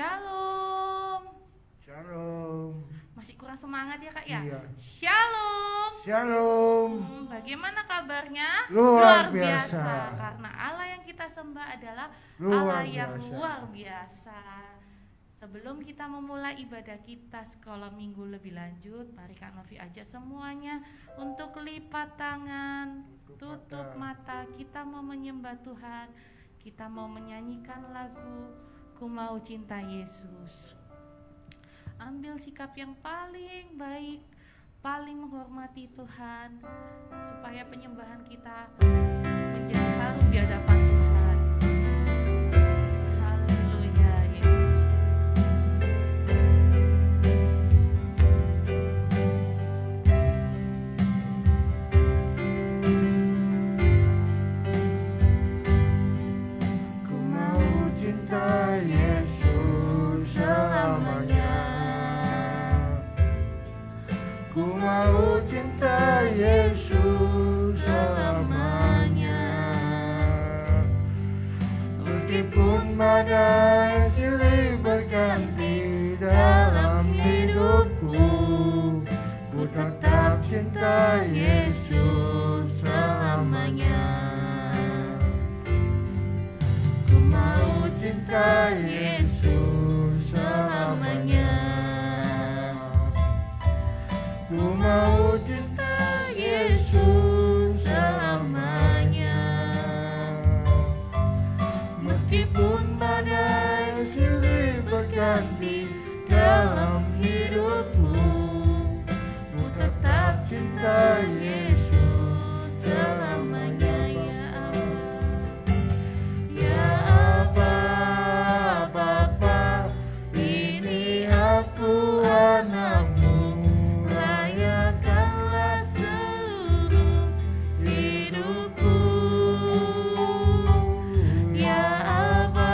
Shalom. Shalom. Masih kurang semangat ya Kak ya? Iya. Shalom. Shalom. Bagaimana kabarnya? Luar biasa. Karena Allah yang kita sembah adalah Luar Allah yang biasa. luar biasa. Sebelum kita memulai ibadah kita sekolah minggu lebih lanjut, mari Kak Novi ajak semuanya untuk lipat tangan, tutup mata. Kita mau menyembah Tuhan, kita mau menyanyikan lagu Ku Mau Cinta Yesus. Ambil sikap yang paling baik, paling menghormati Tuhan, supaya penyembahan kita menjadi harum di hadapan Tuhan. Haleluya, Yesus. Ku mau cinta Yesus selamanya. Ku mau cinta Yesus selamanya. Meskipun badai silih berganti dalam hidupku, ku tetap cinta Yesus selamanya. Ku mau cinta Yesus selamanya. Ku mau cinta Yesus selamanya. Meskipun badai silih berganti dalam hidupku, ku tetap cinta Yesus selamanya. Ya Allah, ya Bapa, ini aku anakmu, rayakanlah seluruh hidupku. Ya Aba,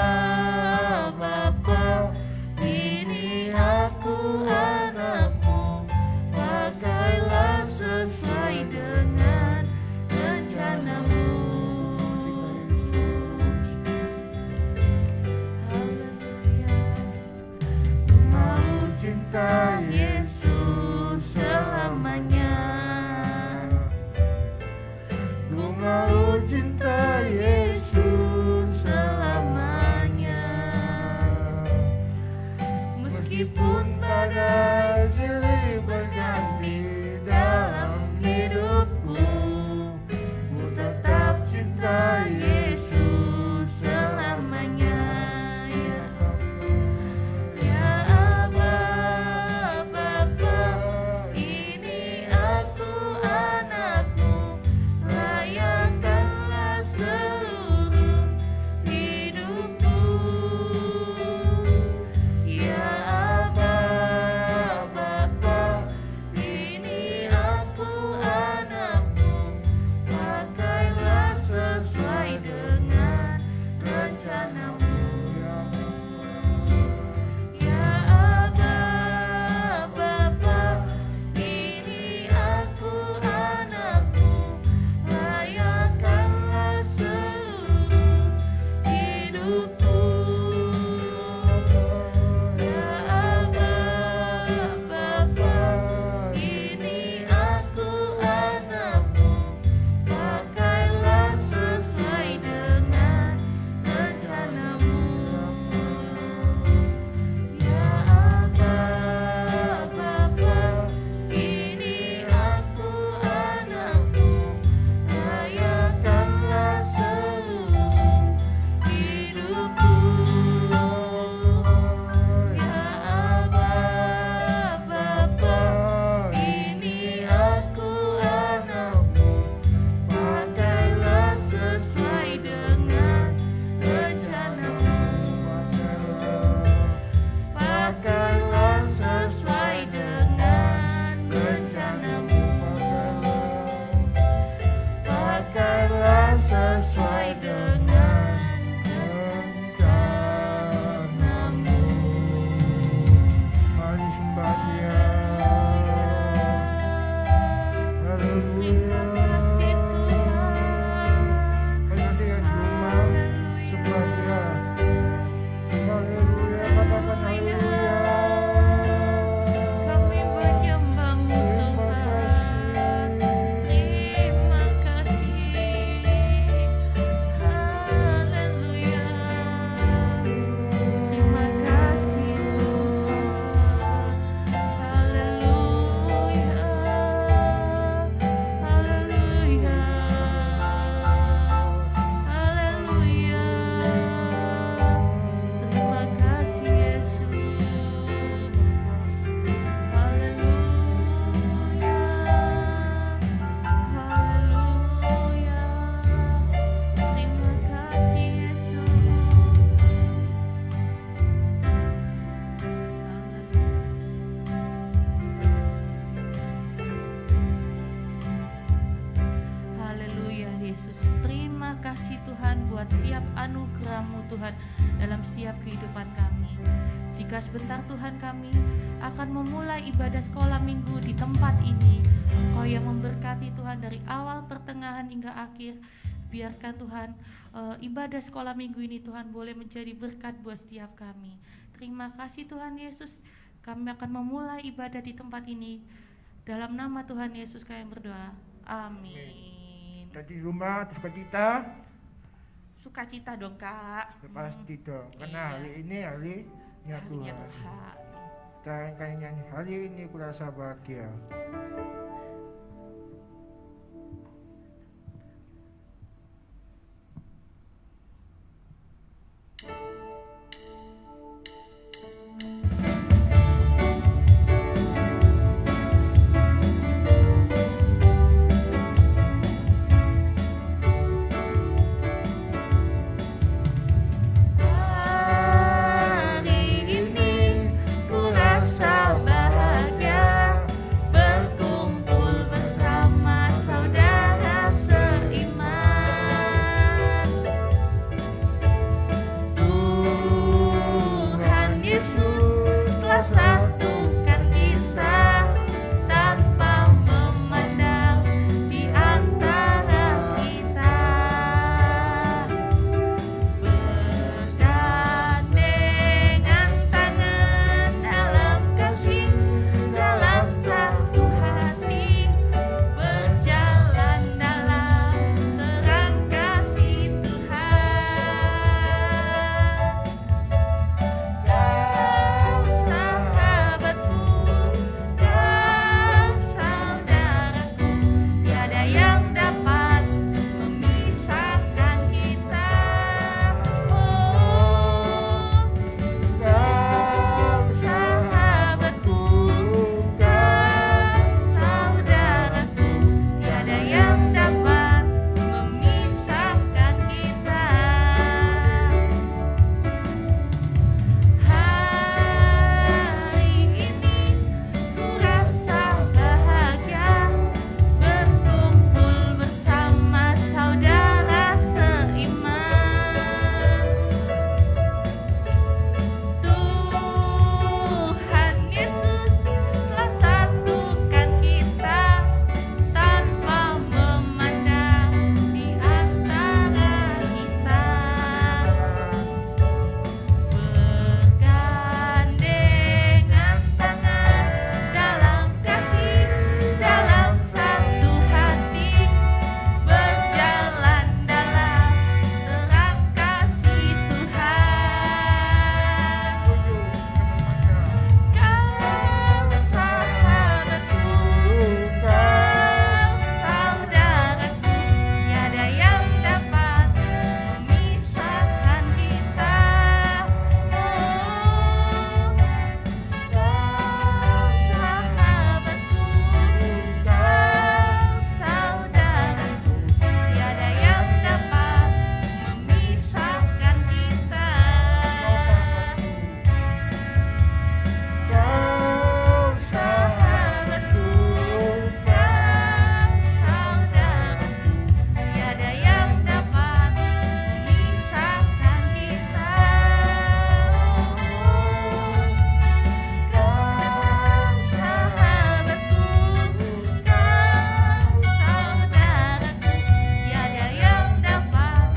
Tuhan dalam setiap kehidupan kami. Jika sebentar Tuhan kami akan memulai ibadah sekolah minggu di tempat ini, Kau yang memberkati Tuhan dari awal, pertengahan hingga akhir. Biarkan Tuhan ibadah sekolah minggu ini Tuhan boleh menjadi berkat buat setiap kami. Terima kasih Tuhan Yesus, kami akan memulai ibadah di tempat ini. Dalam nama Tuhan Yesus kami berdoa, amin. Tadi rumah sukacita? Sukacita dong Kak. Pasti dong, karena Iya. hari ini harinya Harinya Tuhan. Tuhan. Dan nyanyi hari ini kurasa bahagia. Hari ini ku rasa bahagia, berkumpul bersama saudara seiman. Tuhan Yesus telah satukan kita tanpa memandang di antara kita. Bergandengan tangan dalam kasih, dalam satu hati, berjalan dalam terang kasih Tuhan. Kau sahabatku, kau saudaraku, tiada yang dapat memisahkan kita. Oh, kau sahabatku, kau saudaraku, tiada yang dapat memisahkan kita. Hari ini ku rasa bahagia, berkumpul bersama saudara seiman. Tuhan Yesus telah satukan kita tanpa memandang di antara kita. Bergandengan tangan dalam kasih, dalam satu hati, berjalan dalam terang kasih Tuhan. Kau sahabatku, kau saudaraku, tiada yang dapat memisahkan kita. Kau sahabatku, kau saudaraku, tiada yang dapat memisahkan kita. Kau sahabatku, kau saudaraku, tiada yang dapat memisahkan kita. Kau sahabatku, kau saudaraku, tiada yang dapat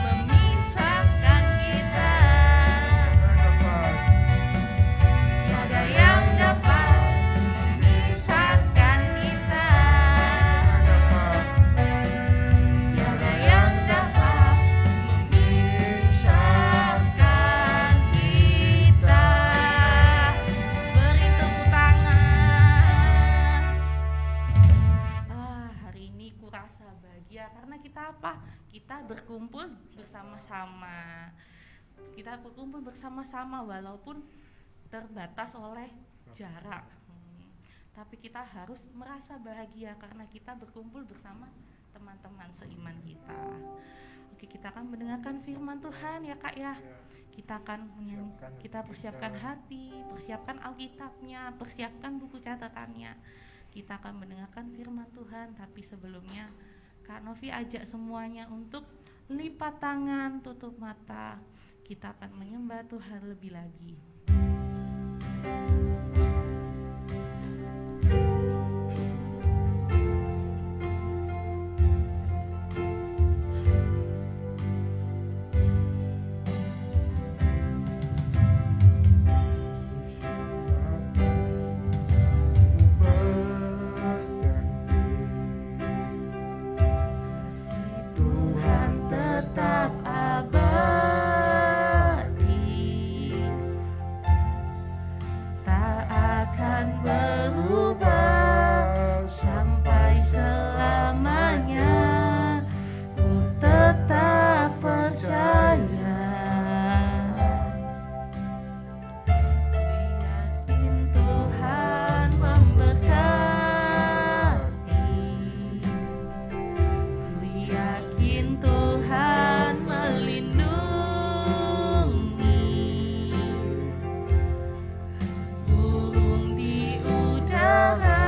memisahkan kita. Tiada yang dapat memisahkan kita. Tiada yang dapat memisahkan kita. Beri tepuk tangan. Hari ini kurasa bahagia karena kita apa? Kita berkumpul bersama-sama. Kita berkumpul bersama-sama walaupun terbatas oleh jarak. Tapi kita harus merasa bahagia karena kita berkumpul bersama teman-teman seiman kita. Oke, kita akan mendengarkan firman Tuhan ya Kak ya. Kita akan kita persiapkan hati, persiapkan Alkitabnya, persiapkan buku catatannya. Kita akan mendengarkan firman Tuhan, tapi sebelumnya Kak Novi ajak semuanya untuk lipat tangan, tutup mata. kita akan menyembah Tuhan lebih lagi. Tuhan tetap abadi, tak akan berubah sampai selamanya. Ku tetap percaya, yakin Tuhan memberkati, ku yakin Tuhan melindungi. Burung di udara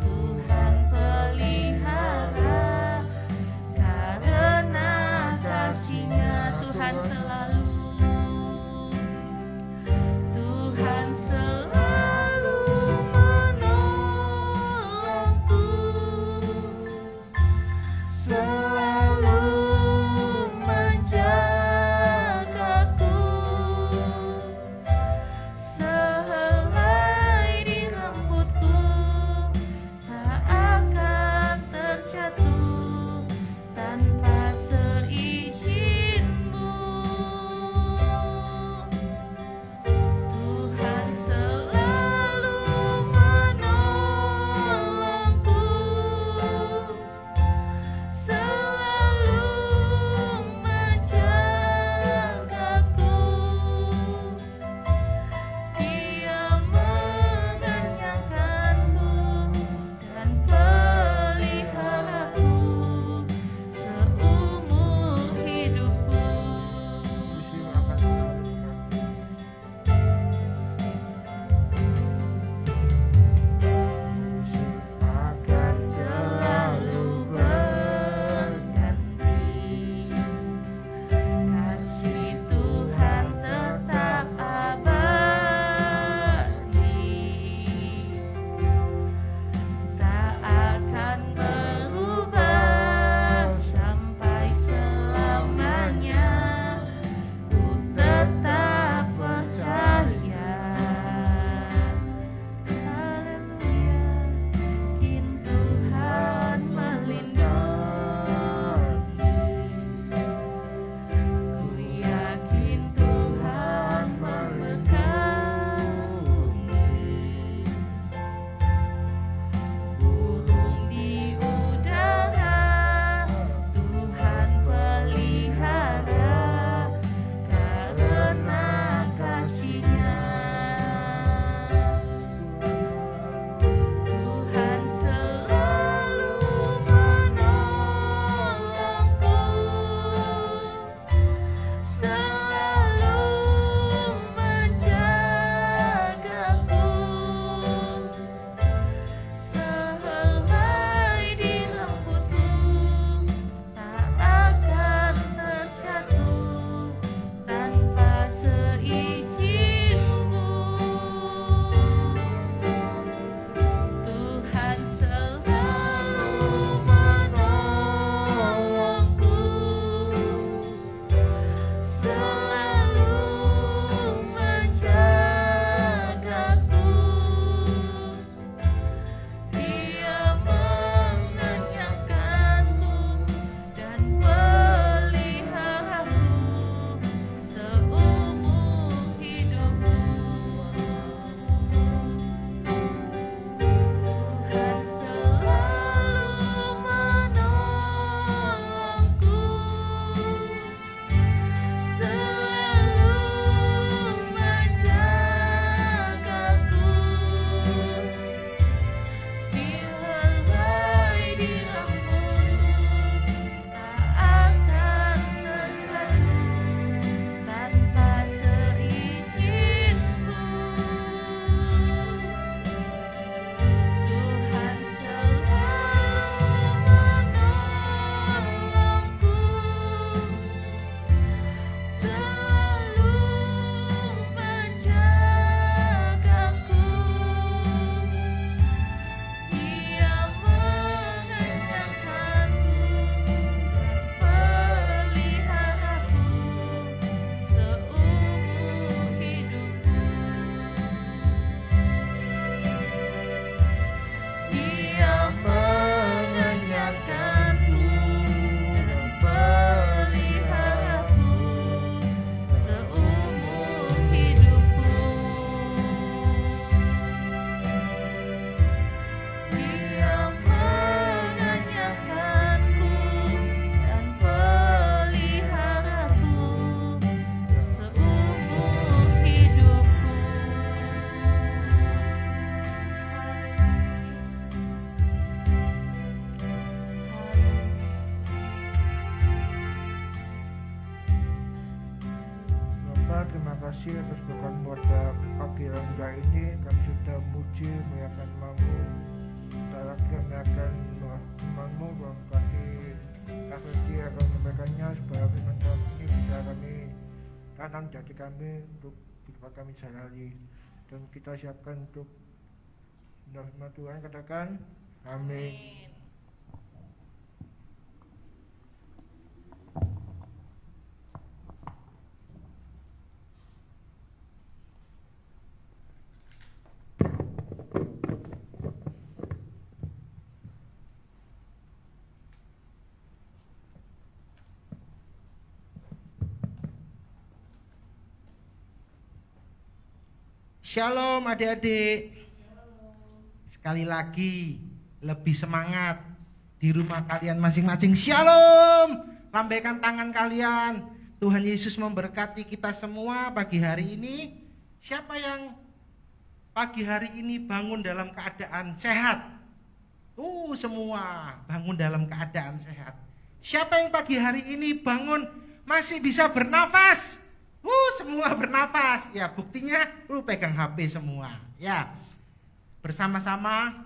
Tuhan pelihara, karena kasih-Nya Tuhan selalu menolongku, selalu menjagaku. Sehelai di rambutku tak akan terjatuh tanpa seizin-Mu. Bapa, terima kasih atas berkat pada pagi rangga ini. Kami sudah muji memuliakan nama-Mu. Sebentar lagi kami akan firman-Mu, berkati Kak akan menyampaikannya supaya firman Tuhan ini bisa kami tanam di hati kami untuk kehidupan kami sehari-hari. Dan kita siapkan untuk firman Tuhan, katakan amin. Shalom adik-adik. Sekali lagi lebih semangat di rumah kalian masing-masing. Shalom. Lambaikan tangan kalian. Tuhan Yesus memberkati kita semua pagi hari ini. Siapa yang pagi hari ini bangun dalam keadaan sehat? Semua bangun dalam keadaan sehat. Siapa yang pagi hari ini bangun masih bisa bernafas? Semua bernafas. Ya, buktinya pegang HP semua. Ya. Bersama-sama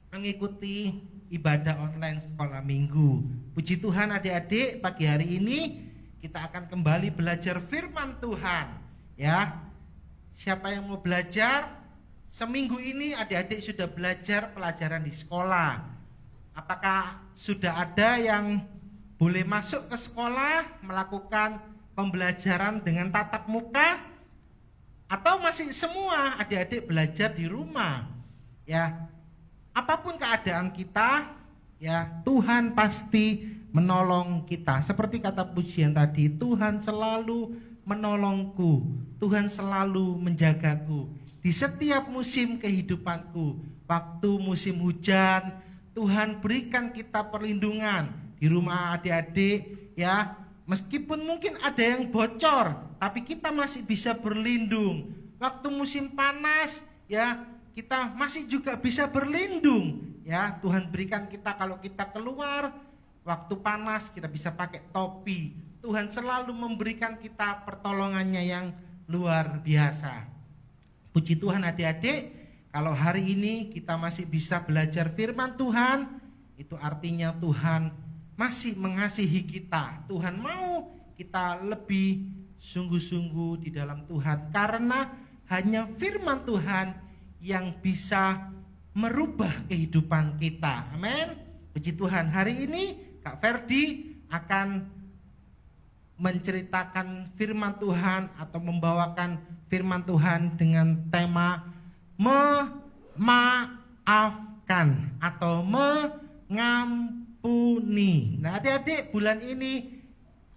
mengikuti ibadah online sekolah minggu. Puji Tuhan adik-adik, pagi hari ini kita akan kembali belajar firman Tuhan. Ya. Siapa yang mau belajar? Seminggu ini adik-adik sudah belajar pelajaran di sekolah. Apakah sudah ada yang boleh masuk ke sekolah melakukan pembelajaran dengan tatap muka, atau masih semua adik-adik belajar di rumah? Ya, apapun keadaan kita, ya Tuhan pasti menolong kita. Seperti kata pujian tadi, Tuhan selalu menolongku, Tuhan selalu menjagaku di setiap musim kehidupanku. Waktu musim hujan, Tuhan berikan kita perlindungan di rumah adik-adik, ya. Meskipun mungkin ada yang bocor, tapi kita masih bisa berlindung. Waktu musim panas, ya kita masih juga bisa berlindung. Ya, Tuhan berikan kita kalau kita keluar waktu panas kita bisa pakai topi. Tuhan selalu memberikan kita pertolongannya yang luar biasa. Puji Tuhan adik-adik, kalau hari ini kita masih bisa belajar firman Tuhan, itu artinya Tuhan masih mengasihi kita. Tuhan mau kita lebih sungguh-sungguh di dalam Tuhan, karena hanya firman Tuhan yang bisa merubah kehidupan kita. Amin. Puji Tuhan. Hari ini Kak Ferdi akan menceritakan firman Tuhan atau membawakan firman Tuhan dengan tema memaafkan atau mengampuni. Nah adik-adik, bulan ini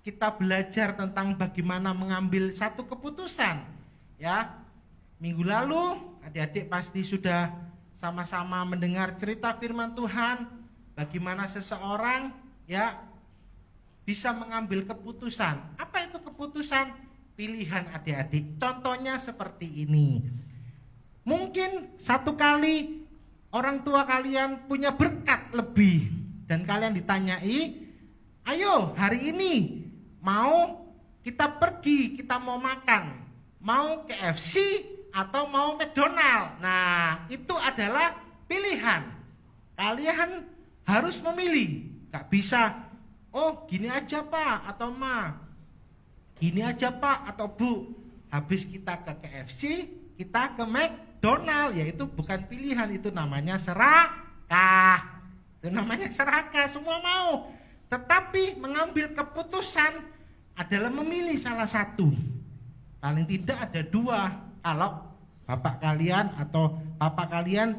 kita belajar tentang bagaimana mengambil satu keputusan. Ya, minggu lalu adik-adik pasti sudah sama-sama mendengar cerita firman Tuhan, bagaimana seseorang ya bisa mengambil keputusan. Apa itu keputusan? Pilihan adik-adik. Contohnya seperti ini. Mungkin satu kali orang tua kalian punya berkat lebih, dan kalian ditanyai, ayo hari ini mau kita pergi, kita mau makan, mau KFC atau mau McDonald. Nah itu adalah pilihan. Kalian harus memilih. Gak bisa, oh gini aja pak atau ma, gini aja pak atau bu. Habis kita ke KFC, kita ke McDonald. Ya itu bukan pilihan, itu namanya serakah. Itu namanya serakah, semua mau. Tetapi mengambil keputusan adalah memilih salah satu. Paling tidak ada dua. Kalau bapak kalian atau papa kalian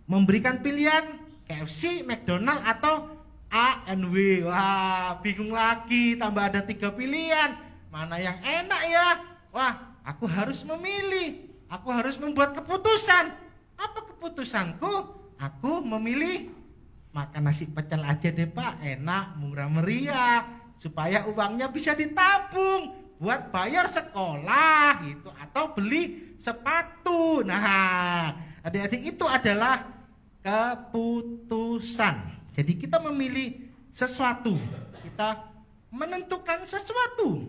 memberikan pilihan KFC, McDonald atau A and W. Wah, bingung lagi, tambah ada 3 pilihan. Mana yang enak ya? Wah, aku harus memilih. Aku harus membuat keputusan. Apa keputusanku? Aku memilih makan nasi pecel aja deh pak, enak, murah meriah, supaya uangnya bisa ditabung buat bayar sekolah gitu, atau beli sepatu. Nah adik-adik, itu adalah keputusan. Jadi kita memilih sesuatu, kita menentukan sesuatu.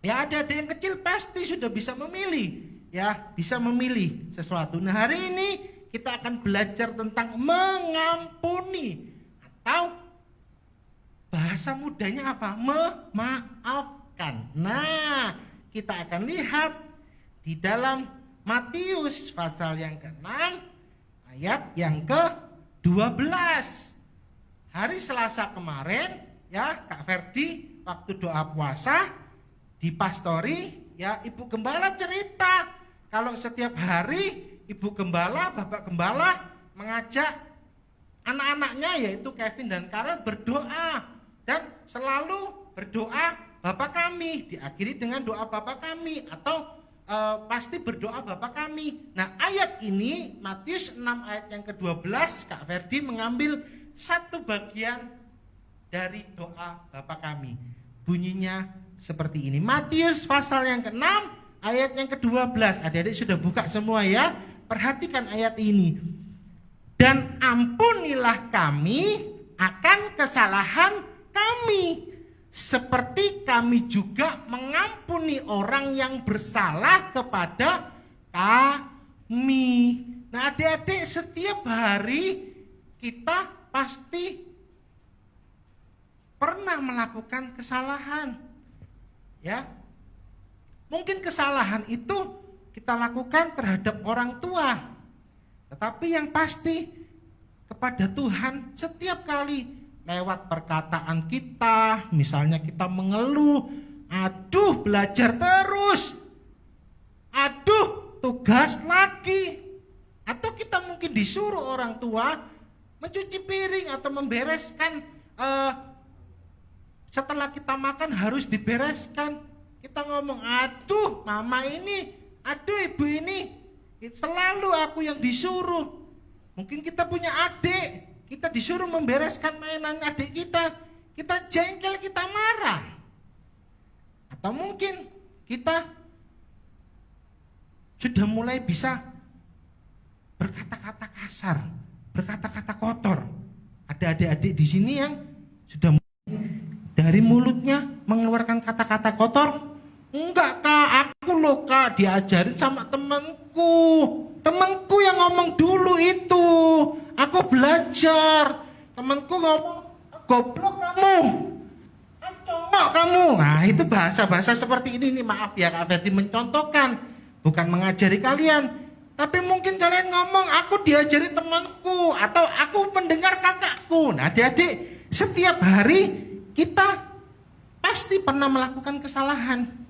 Ya, adik-adik yang kecil pasti sudah bisa memilih, ya, bisa memilih sesuatu. Nah, hari ini kita akan belajar tentang mengampuni, atau bahasa mudanya apa? Memaafkan. Nah, kita akan lihat di dalam Matius pasal yang ke-6 ayat yang ke-12. Hari Selasa kemarin, ya, Kak Ferdi waktu doa puasa di pastori, ya, Ibu Gembala cerita kalau setiap hari Ibu Gembala, Bapak Gembala mengajak anak-anaknya yaitu Kevin dan Karel berdoa, dan selalu berdoa Bapa kami, diakhiri dengan doa Bapa kami, atau pasti berdoa Bapa kami. Nah, ayat ini Matius 6 ayat yang ke-12, Kak Ferdi mengambil satu bagian dari doa Bapa kami. Bunyinya seperti ini. Matius pasal yang ke-6 ayat yang ke-12. Adik-adik sudah buka semua ya? Perhatikan ayat ini. Dan ampunilah kami akan kesalahan kami, seperti kami juga mengampuni orang yang bersalah kepada kami. Nah, adik-adik, setiap hari kita pasti pernah melakukan kesalahan. Ya. Mungkin kesalahan itu kita lakukan terhadap orang tua. Tetapi yang pasti kepada Tuhan setiap kali lewat perkataan kita, misalnya kita mengeluh, aduh belajar terus, aduh tugas lagi, atau kita mungkin disuruh orang tua mencuci piring atau membereskan, setelah kita makan harus dibereskan. Kita ngomong, aduh mama ini, aduh ibu ini, selalu aku yang disuruh. Mungkin kita punya adik, kita disuruh membereskan mainan adik kita jengkel, kita marah. Atau mungkin kita sudah mulai bisa berkata-kata kasar, berkata-kata kotor. Ada adik-adik di sini yang sudah dari mulutnya mengeluarkan kata-kata kotor. Enggak Kak, aku loh Kak, diajarin sama temanku yang ngomong dulu itu. Aku belajar, temanku ngomong, goblok kamu, congok kamu. Nah, itu bahasa-bahasa seperti ini nih, maaf ya Kak Ferdi mencontohkan, bukan mengajari kalian. Tapi mungkin kalian ngomong, aku diajari temanku, atau aku mendengar kakakku. Nah, adik-adik, setiap hari kita pasti pernah melakukan kesalahan.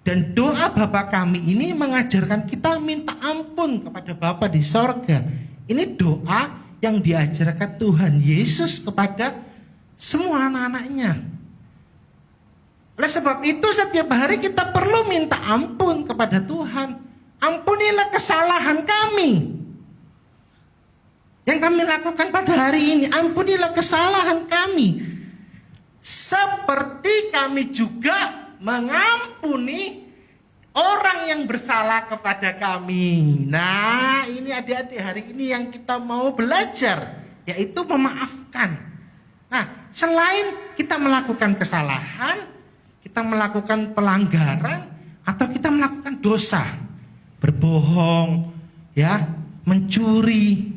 Dan doa Bapa kami ini mengajarkan kita minta ampun kepada Bapa di sorga. Ini doa yang diajarkan Tuhan Yesus kepada semua anak-anaknya. Oleh sebab itu setiap hari kita perlu minta ampun kepada Tuhan. Ampunilah kesalahan kami yang kami lakukan pada hari ini. Ampunilah kesalahan kami, seperti kami juga mengampuni orang yang bersalah kepada kami. Nah, ini adik-adik hari ini yang kita mau belajar, yaitu memaafkan. Nah, selain kita melakukan kesalahan, kita melakukan pelanggaran, atau kita melakukan dosa, berbohong, ya, mencuri,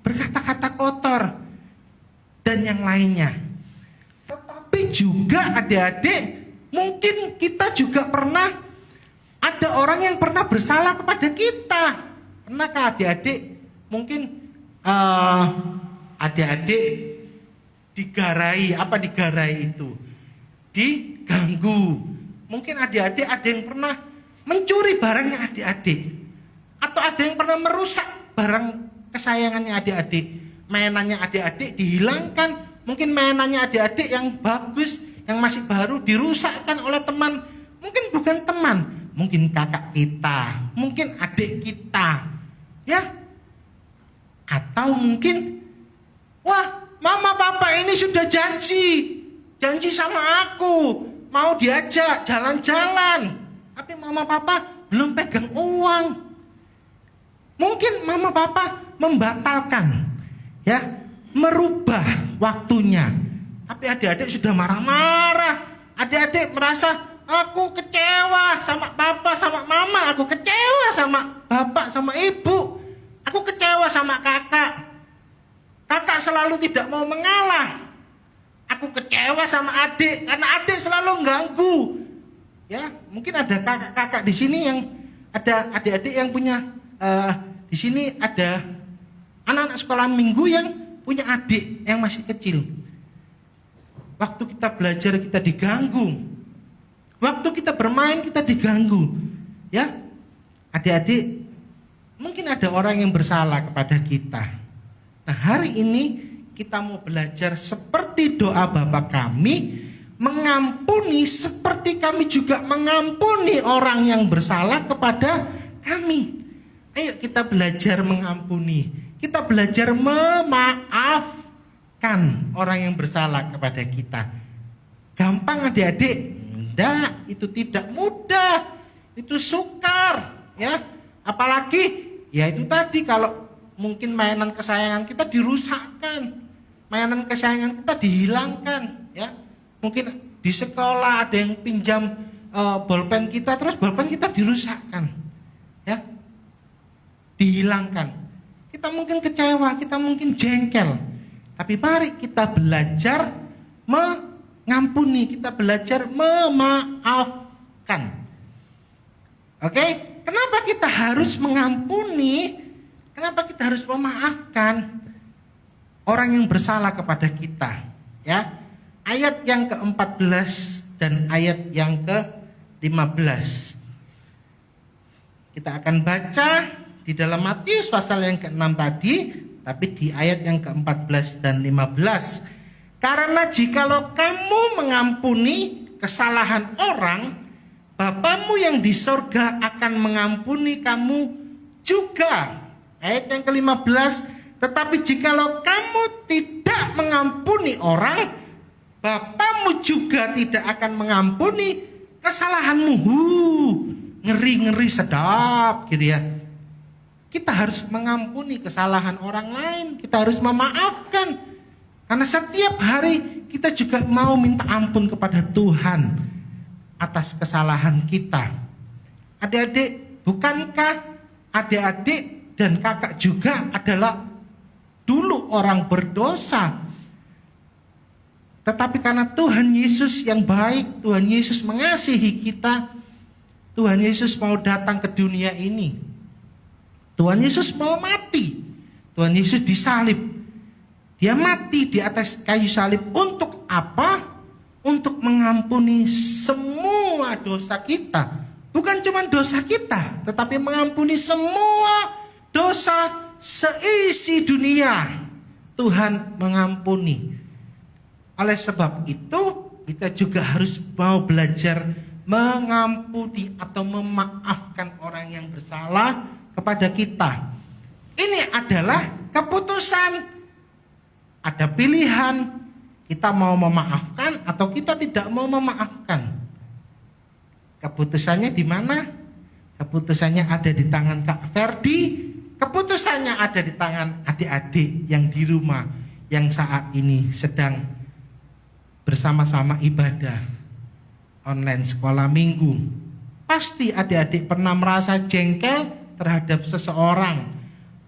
berkata-kata kotor, dan yang lainnya. Tetapi juga adik-adik, mungkin kita juga pernah ada orang yang pernah bersalah kepada kita. Pernahkah adik-adik? Mungkin adik-adik digarai, apa digarai itu? Diganggu. Mungkin adik-adik ada yang pernah mencuri barangnya adik-adik, atau ada yang pernah merusak barang kesayangannya adik-adik. Mainannya adik-adik dihilangkan. Mungkin mainannya adik-adik yang bagus, yang masih baru dirusakkan oleh teman. Mungkin bukan teman, mungkin kakak kita, mungkin adik kita, ya. Atau mungkin, wah, mama papa ini sudah janji sama aku, mau diajak jalan-jalan, tapi mama papa belum pegang uang. Mungkin mama papa membatalkan, ya, merubah waktunya. Tapi adik-adik sudah marah-marah, adik-adik merasa aku kecewa sama papa, sama mama, aku kecewa sama bapak, sama ibu, aku kecewa sama kakak. Kakak selalu tidak mau mengalah. Aku kecewa sama adik karena adik selalu ganggu. Ya, mungkin ada kakak-kakak di sini yang ada adik-adik yang punya di sini ada anak-anak sekolah minggu yang punya adik yang masih kecil. Waktu kita belajar kita diganggu. Waktu kita bermain kita diganggu. Ya. Adik-adik, mungkin ada orang yang bersalah kepada kita. Nah, hari ini kita mau belajar seperti doa Bapa kami, mengampuni seperti kami juga mengampuni orang yang bersalah kepada kami. Ayo kita belajar mengampuni. Kita belajar memaafkan orang yang bersalah kepada kita. Gampang adik-adik? Enggak, itu tidak mudah. Itu sukar, ya. Apalagi ya itu tadi kalau mungkin mainan kesayangan kita dirusakkan. Mainan kesayangan kita dihilangkan, ya. Mungkin di sekolah ada yang pinjam bolpen kita, terus bolpen kita dirusakkan, ya, dihilangkan. Kita mungkin kecewa, kita mungkin jengkel, tapi mari kita belajar mengampuni, kita belajar memaafkan. Oke, kenapa kita harus mengampuni? Kenapa kita harus memaafkan orang yang bersalah kepada kita? Ya, ayat yang ke-14 dan ayat yang ke-15. Kita akan baca di dalam Matius pasal yang ke-6 tadi, tapi di ayat yang ke-14 dan 15. Karena jikalau kamu mengampuni kesalahan orang, Bapamu yang di sorga akan mengampuni kamu juga. Ayat yang ke-15, tetapi jikalau kamu tidak mengampuni orang, Bapamu juga tidak akan mengampuni kesalahanmu. Ngeri-ngeri sedap gitu ya. Kita harus mengampuni kesalahan orang lain. Kita harus memaafkan. Karena setiap hari kita juga mau minta ampun kepada Tuhan atas kesalahan kita. Adik-adik, bukankah adik-adik dan kakak juga adalah dulu orang berdosa? Tetapi karena Tuhan Yesus yang baik, Tuhan Yesus mengasihi kita, Tuhan Yesus mau datang ke dunia ini. Tuhan Yesus mau mati. Tuhan Yesus disalib. Dia mati di atas kayu salib untuk apa? Untuk mengampuni semua dosa kita. Bukan cuma dosa kita, tetapi mengampuni semua dosa seisi dunia. Tuhan mengampuni. Oleh sebab itu, kita juga harus mau belajar mengampuni atau memaafkan orang yang bersalah kepada kita. Ini adalah keputusan. Ada pilihan, kita mau memaafkan atau kita tidak mau memaafkan. Keputusannya di mana? Keputusannya ada di tangan Kak Ferdi. Keputusannya ada di tangan adik-adik yang di rumah, yang saat ini sedang bersama-sama ibadah online sekolah minggu. Pasti adik-adik pernah merasa jengkel terhadap seseorang.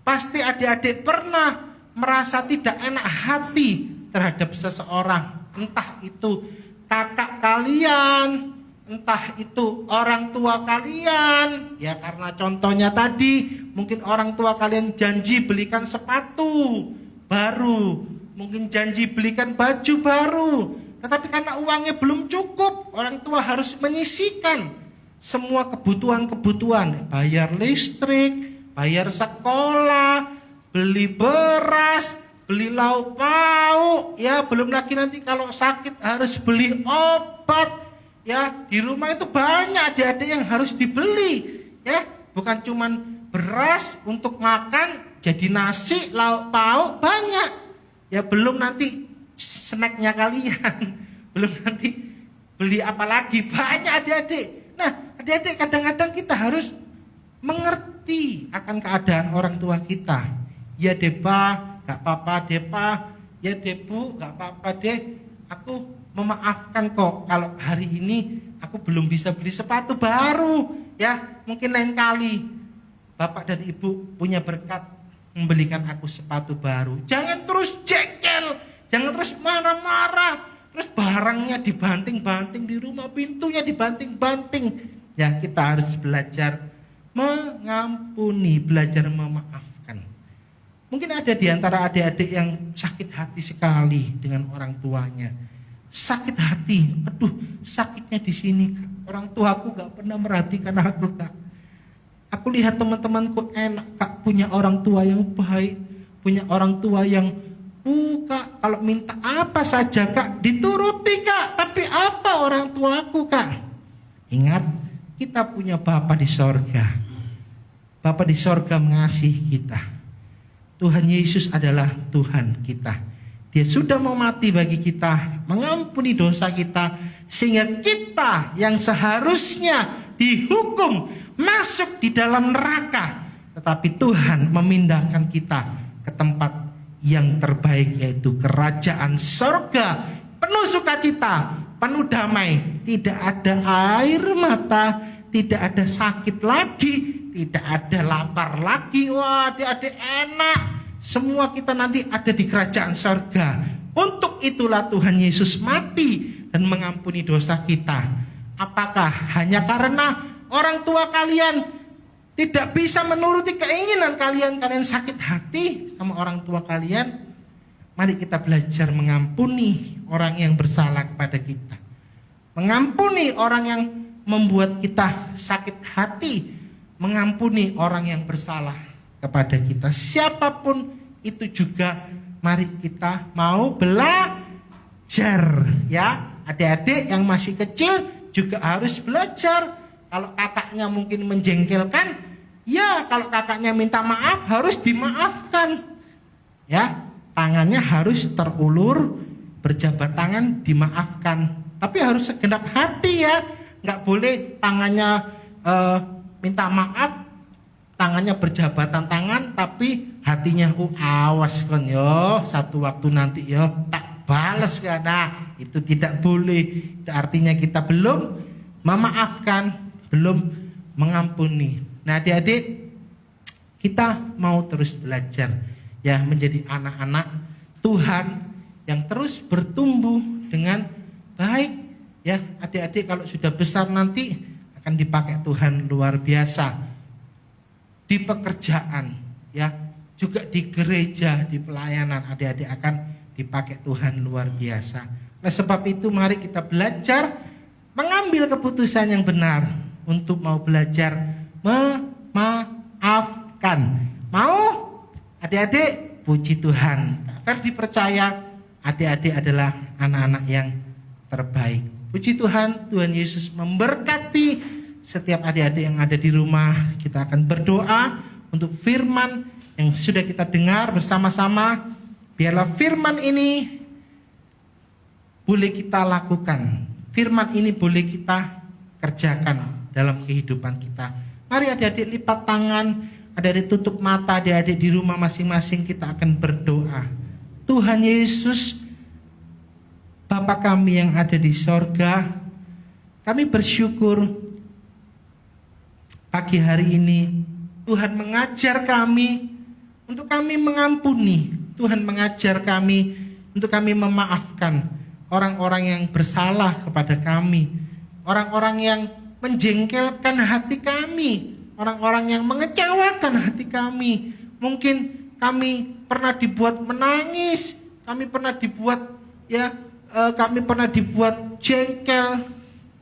Pasti adik-adik pernah merasa tidak enak hati terhadap seseorang. Entah itu kakak kalian, entah itu orang tua kalian. Ya, karena contohnya tadi, mungkin orang tua kalian janji belikan sepatu baru, mungkin janji belikan baju baru, tetapi karena uangnya belum cukup, orang tua harus menyisihkan semua kebutuhan-kebutuhan, bayar listrik, bayar sekolah, beli beras, beli lauk pauk, ya belum lagi nanti kalau sakit harus beli obat, ya di rumah itu banyak adik-adik yang harus dibeli, ya bukan cuman beras untuk makan, jadi nasi, lauk pauk banyak, ya belum nanti snacknya kalian, belum nanti beli apa lagi, banyak adik-adik. Nah adik-adik kadang-kadang kita harus mengerti akan keadaan orang tua kita. Ya Depa, gak apa-apa Depa. Ya Debu, gak apa-apa deh. Aku memaafkan kok. Kalau hari ini aku belum bisa beli sepatu baru, ya mungkin lain kali Bapak dan Ibu punya berkat membelikan aku sepatu baru. Jangan terus jengkel, jangan terus marah-marah, terus barangnya dibanting-banting di rumah, pintunya dibanting-banting. Ya, kita harus belajar mengampuni, belajar memaafkan. Mungkin ada di antara adik-adik yang sakit hati sekali dengan orang tuanya. Sakit hati, aduh sakitnya di sini Kak. Orang tuaku gak pernah merhatikan aku Kak. Aku lihat teman-temanku enak Kak, punya orang tua yang baik, punya orang tua yang Kak, kalau minta apa saja Kak dituruti Kak. Tapi apa orang tuaku Kak? Ingat, kita punya Bapa di sorga. Bapa di sorga mengasihi kita. Tuhan Yesus adalah Tuhan kita. Dia sudah mau mati bagi kita, mengampuni dosa kita, sehingga kita yang seharusnya dihukum masuk di dalam neraka, tetapi Tuhan memindahkan kita ke tempat yang terbaik, yaitu kerajaan sorga, penuh sukacita, penuh damai, tidak ada air mata, tidak ada sakit lagi, tidak ada lapar lagi. Wah, adik-adik enak. Semua kita nanti ada di kerajaan sorga. Untuk itulah Tuhan Yesus mati dan mengampuni dosa kita. Apakah hanya karena orang tua kalian tidak bisa menuruti keinginan kalian, kalian sakit hati sama orang tua kalian? Mari kita belajar mengampuni orang yang bersalah kepada kita. Mengampuni orang yang membuat kita sakit hati. Mengampuni orang yang bersalah kepada kita. Siapapun itu juga, mari kita mau belajar, ya. Adik-adik yang masih kecil juga harus belajar. Kalau kakaknya mungkin menjengkelkan, ya kalau kakaknya minta maaf harus dimaafkan. Ya, tangannya harus terulur, berjabat tangan dimaafkan. Tapi harus segenap hati ya. Nggak boleh tangannya minta maaf, tangannya berjabatan tangan, tapi hatinya awas kon yo, satu waktu nanti yo tak balas kan. Nah, itu tidak boleh. Itu artinya kita belum memaafkan, belum mengampuni. Nah, adik-adik, kita mau terus belajar ya menjadi anak-anak Tuhan yang terus bertumbuh dengan baik ya. Adik-adik kalau sudah besar nanti akan dipakai Tuhan luar biasa di pekerjaan ya, juga di gereja, di pelayanan. Adik-adik akan dipakai Tuhan luar biasa. Oleh sebab itu mari kita belajar mengambil keputusan yang benar untuk mau belajar memaafkan. Mau? Adik-adik, puji Tuhan. Kak Ferdi percaya adik-adik adalah anak-anak yang terbaik. Puji Tuhan, Tuhan Yesus memberkati setiap adik-adik yang ada di rumah. Kita akan berdoa untuk firman yang sudah kita dengar bersama-sama. Biarlah firman ini boleh kita lakukan, firman ini boleh kita kerjakan dalam kehidupan kita. Mari adik-adik lipat tangan, adik-adik tutup mata, adik-adik di rumah masing-masing kita akan berdoa. Tuhan Yesus, Bapa kami yang ada di sorga, kami bersyukur pagi hari ini Tuhan mengajar kami untuk kami mengampuni. Tuhan mengajar kami untuk kami memaafkan orang-orang yang bersalah kepada kami, orang-orang yang menjengkelkan hati kami, orang-orang yang mengecewakan hati kami. Mungkin kami pernah dibuat menangis, kami pernah dibuat kami pernah dibuat jengkel,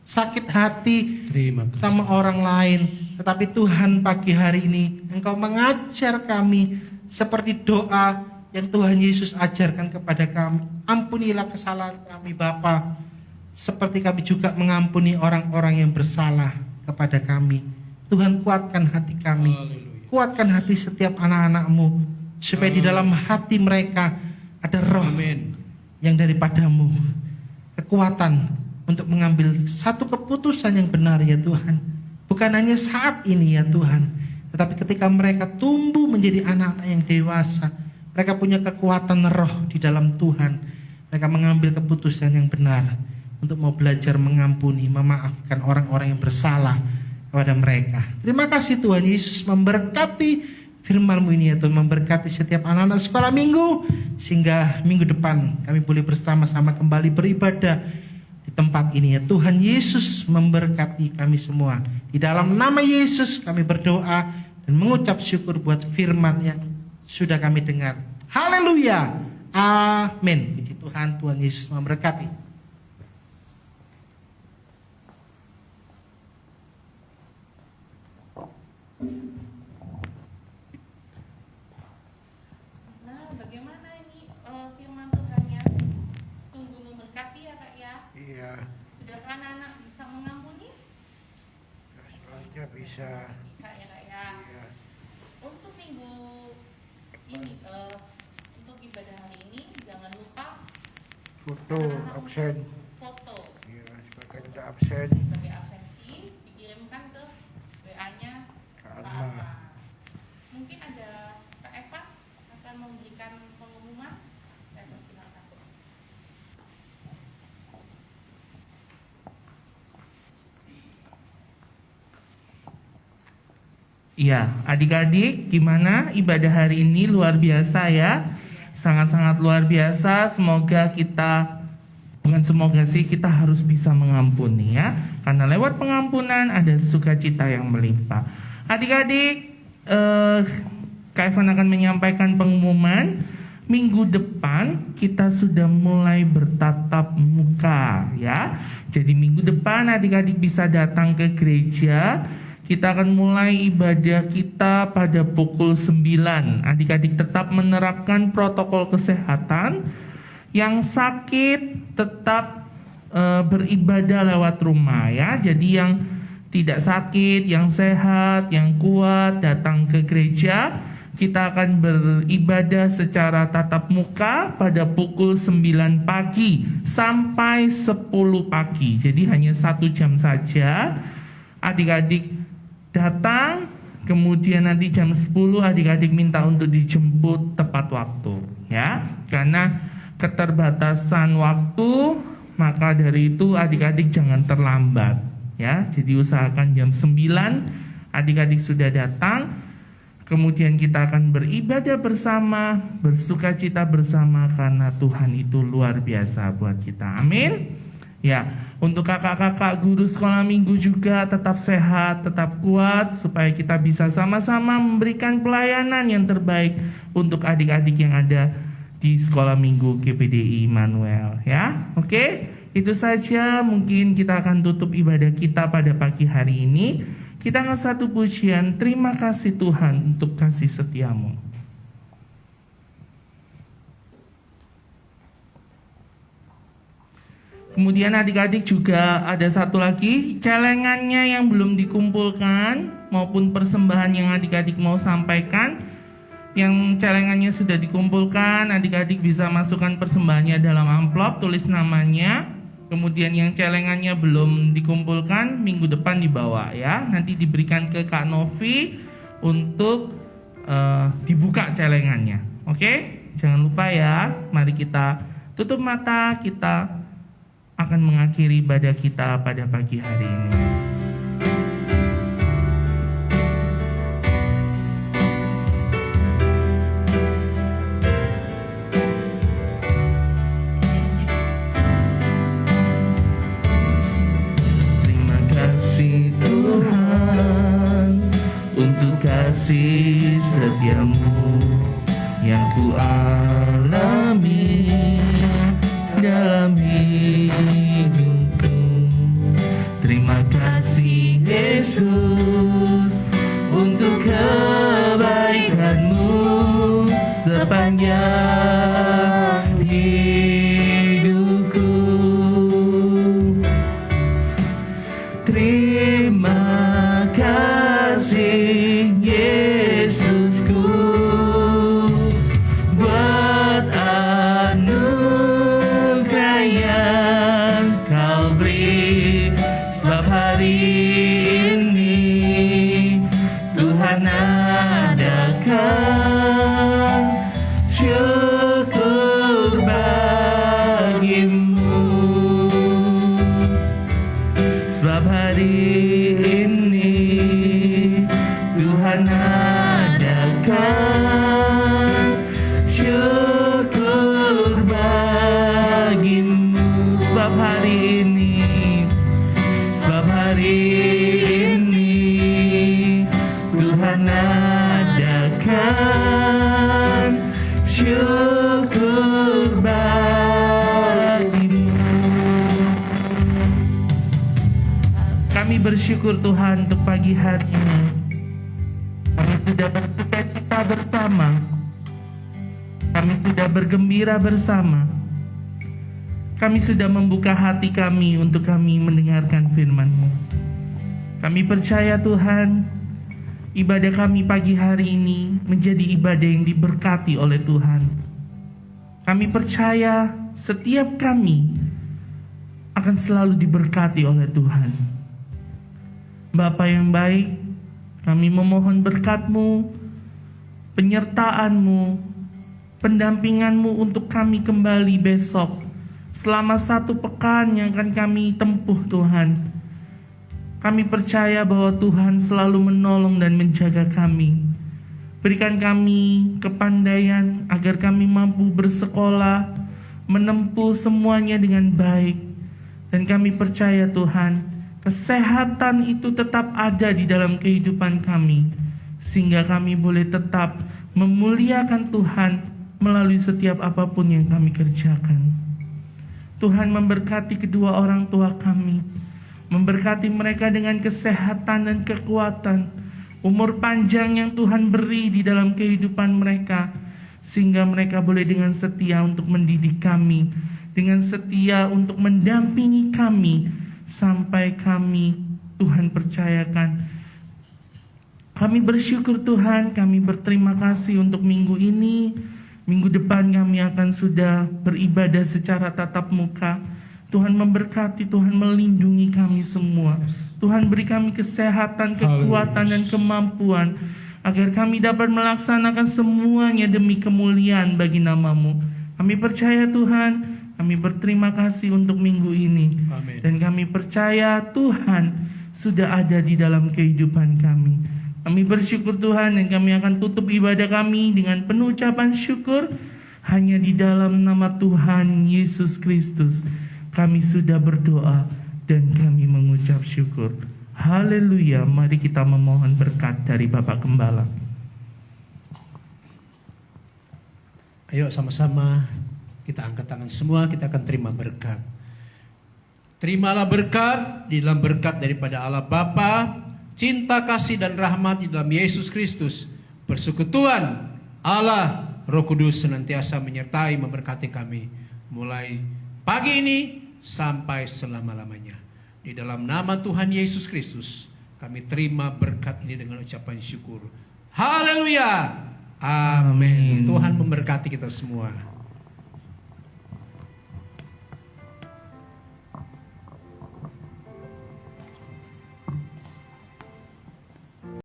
sakit hati sama orang lain. Tetapi Tuhan pagi hari ini Engkau mengajar kami seperti doa yang Tuhan Yesus ajarkan kepada kami. Ampunilah kesalahan kami Bapa, seperti kami juga mengampuni orang-orang yang bersalah kepada kami. Tuhan, kuatkan hati kami, kuatkan hati setiap anak-anak-Mu, supaya di dalam hati mereka ada roh yang daripadamu, kekuatan untuk mengambil satu keputusan yang benar ya Tuhan. Bukan hanya saat ini ya Tuhan, tetapi ketika mereka tumbuh menjadi anak-anak yang dewasa, mereka punya kekuatan roh di dalam Tuhan. mereka mengambil keputusan yang benar untuk mau belajar mengampuni, memaafkan orang-orang yang bersalah kepada mereka. Terima kasih Tuhan Yesus, memberkati firman-Mu ini ya Tuhan, memberkati setiap anak-anak sekolah minggu, sehingga minggu depan kami boleh bersama-sama kembali beribadah di tempat ini ya Tuhan Yesus, memberkati kami semua. Di dalam nama Yesus kami berdoa dan mengucap syukur buat firman yang sudah kami dengar. Haleluya, amin. Puji Tuhan, Tuhan Yesus memberkati. Nah, bagaimana ini firman Tuhannya? Sungguh memberkati ya Kak ya. Iya, Sudahkah anak-anak bisa mengampuni? selanjutnya bisa. Bisa ya Kak ya. Iya. Untuk minggu ini, untuk ibadah hari ini jangan lupa Foto absen. foto Iya, sebagian tidak absen. sebagai absensi dikirimkan ke WA-nya Kak Pak Alma. Alma. Mungkin ada Kak Eva akan memberikan pengumuman. Eva, silakan. Iya, adik-adik, gimana ibadah hari ini? Luar biasa ya, sangat-sangat luar biasa. Semoga kita, bukan semoga sih, kita harus bisa mengampuni ya, karena lewat pengampunan ada sukacita yang melimpah. Adik-adik, Kak Evan akan menyampaikan pengumuman. Minggu depan kita sudah mulai bertatap muka ya. Jadi minggu depan adik-adik bisa datang ke gereja. Kita akan mulai ibadah kita pada pukul 9. Adik-adik tetap menerapkan protokol kesehatan. Yang sakit tetap beribadah lewat rumah ya. Jadi yang tidak sakit, yang sehat, yang kuat datang ke gereja. Kita akan beribadah secara tatap muka pada pukul 9 pagi sampai 10 pagi. Jadi hanya 1 jam saja. Adik-adik datang, kemudian nanti jam 10 adik-adik minta untuk dijemput tepat waktu ya. Karena keterbatasan waktu, maka dari itu adik-adik jangan terlambat ya. Jadi usahakan jam 9 adik-adik sudah datang. Kemudian kita akan beribadah bersama, bersukacita bersama karena Tuhan itu luar biasa buat kita. Amin. Ya, untuk kakak-kakak guru sekolah minggu juga tetap sehat, tetap kuat supaya kita bisa sama-sama memberikan pelayanan yang terbaik untuk adik-adik yang ada di sekolah minggu GPDI Immanuel ya. Oke, itu saja mungkin kita akan tutup ibadah kita pada pagi hari ini. Kita angkat satu pujian, terima kasih Tuhan untuk kasih setiamu. Kemudian adik-adik juga ada satu lagi, celengannya yang belum dikumpulkan maupun persembahan yang adik-adik mau sampaikan. Yang celengannya sudah dikumpulkan, adik-adik bisa masukkan persembahannya dalam amplop, tulis namanya. Kemudian yang celengannya belum dikumpulkan, minggu depan dibawa ya. Nanti diberikan ke Kak Novi untuk dibuka celengannya. Oke? Jangan lupa ya. Mari kita tutup mata, kita akan mengakhiri ibadah kita pada pagi hari ini. Terima kasih Tuhan untuk kasih setiamu yang ku alami dalam hidupku. Terima kasih Yesus untuk kebaikanmu sepanjang hidupku. Terima kasih Yesusku buat anugerah yang kau beri, sebab hari ini Tuhan adakan syukur bagi ini Tuhan adakan syukur bagimu. Kami bersyukur Tuhan untuk pagi hari ini. Kami sudah bersukacita bersama. Kami sudah bergembira bersama. Kami sudah membuka hati kami untuk kami mendengarkan firman-Mu. Kami percaya Tuhan, ibadah kami pagi hari ini menjadi ibadah yang diberkati oleh Tuhan. Kami percaya setiap kami akan selalu diberkati oleh Tuhan. Bapa yang baik, kami memohon berkat-Mu, penyertaan-Mu, pendampingan-Mu untuk kami kembali besok selama 1 pekan yang akan kami tempuh Tuhan. Kami percaya bahwa Tuhan selalu menolong dan menjaga kami. Berikan kami kepandaian agar kami mampu bersekolah, menempuh semuanya dengan baik. Dan kami percaya Tuhan, kesehatan itu tetap ada di dalam kehidupan kami, sehingga kami boleh tetap memuliakan Tuhan melalui setiap apapun yang kami kerjakan. Tuhan memberkati kedua orang tua kami, memberkati mereka dengan kesehatan dan kekuatan, umur panjang yang Tuhan beri di dalam kehidupan mereka, sehingga mereka boleh dengan setia untuk mendidik kami, dengan setia untuk mendampingi kami, sampai kami Tuhan percayakan. Kami bersyukur Tuhan, kami berterima kasih untuk minggu ini. Minggu depan kami akan sudah beribadah secara tatap muka. Tuhan memberkati, Tuhan melindungi kami semua. Tuhan beri kami kesehatan, kekuatan, dan kemampuan agar kami dapat melaksanakan semuanya demi kemuliaan bagi nama-Mu. Kami percaya Tuhan, kami berterima kasih untuk minggu ini. Amin. Dan kami percaya Tuhan sudah ada di dalam kehidupan kami. Kami bersyukur Tuhan, dan kami akan tutup ibadah kami dengan penuh ucapan syukur. Hanya di dalam nama Tuhan Yesus Kristus kami sudah berdoa dan kami mengucap syukur. Haleluya. Mari kita memohon berkat dari Bapak Gembala. Ayo sama-sama kita angkat tangan semua, kita akan terima berkat. Terimalah berkat di dalam berkat daripada Allah Bapa, cinta kasih dan rahmat di dalam Yesus Kristus, persekutuan Allah Roh Kudus senantiasa menyertai memberkati kami mulai pagi ini sampai selama-lamanya. Di dalam nama Tuhan Yesus Kristus kami terima berkat ini dengan ucapan syukur. Haleluya. Amin. Tuhan memberkati kita semua.